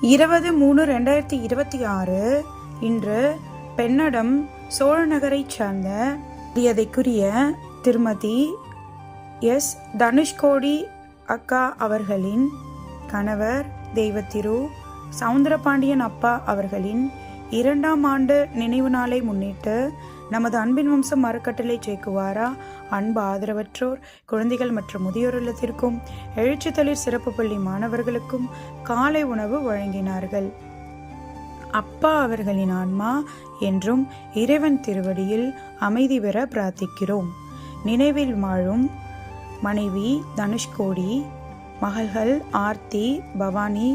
20/3/2026 இன்று பெண்ணடம் சோழநகரைச் சார்ந்த மரியாதைக்குரிய திருமதி எஸ். தனுஷ்கோடி அக்கா அவர்களின் கணவர் தெய்வத்திரு சவுந்தரபாண்டியன் அப்பா அவர்களின் 2ஆம் ஆண்டு நினைவு நாளை முன்னிட்டு நமது அன்பின் வம்சம் அறக்கட்டளை சேக்குவாரா அன்பு ஆதரவற்றோர் குழந்தைகள் மற்றும் முதியோர் இல்லத்திற்கும் எழுச்சித்தளிர் சிறப்பு பள்ளி மாணவர்களுக்கும் காலை உணவு வழங்கினார்கள். அப்பா அவர்களின் ஆன்மா என்றும் இறைவன் திருவடியில் அமைதி பெற பிரார்த்திக்கிறோம். நினைவில் வாழும் மனைவி தனுஷ்கோடி, மகள்கள் ஆர்த்தி, பவானி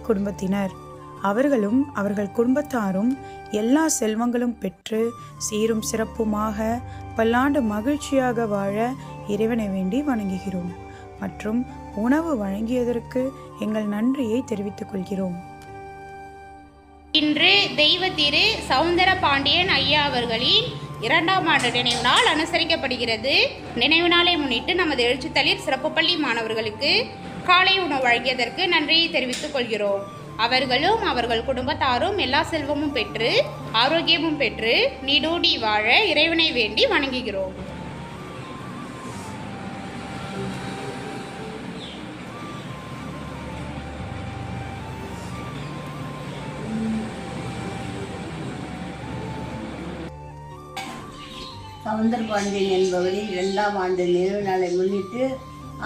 குடும்பத்தினர் அவர்களும் அவர்கள் குடும்பத்தாரும் எல்லா செல்வங்களும் பெற்று சீரும் சிறப்புமாக பல்லாண்டு மகிழ்ச்சியாக வாழ இறைவனை வேண்டி வணங்குகிறோம் மற்றும் உணவு வழங்கியதற்கு எங்கள் நன்றியை தெரிவித்துக் கொள்கிறோம். இன்று தெய்வ திரு சவுந்தரபாண்டியன் ஐயா அவர்களின் 2ஆம் ஆண்டு நினைவு நாள் அனுசரிக்கப்படுகிறது. நினைவு நாளை முன்னிட்டு நமது எழுச்சித்தளிர் சிறப்பு பள்ளி மாணவர்களுக்கு காலை உணவு வழங்கியதற்கு நன்றியை தெரிவித்துக் கொள்கிறோம். அவர்களும் அவர்கள் குடும்பத்தாரும் எல்லா செல்வமும் பெற்று ஆரோக்கியமும் பெற்று நீடூடி வாழ இறைவனை வேண்டி வணங்குகிறோம். சவுந்தரபாண்டியன் என்பவரின் 2ஆம் ஆண்டு நினைவு நாளை முன்னிட்டு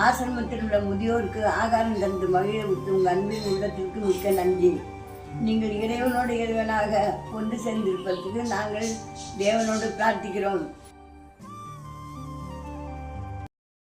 ஆசிரமத்தில் உள்ள முதியோருக்கு ஆகாரம் தந்து மகிழ உங்கள் அன்பின் உள்ளத்திற்கு மிக்க நன்றி. நீங்கள் இறைவனோடு இறைவனாக ஒன்று சேர்ந்திருப்பதற்கு நாங்கள் தேவனோடு பிரார்த்திக்கிறோம்.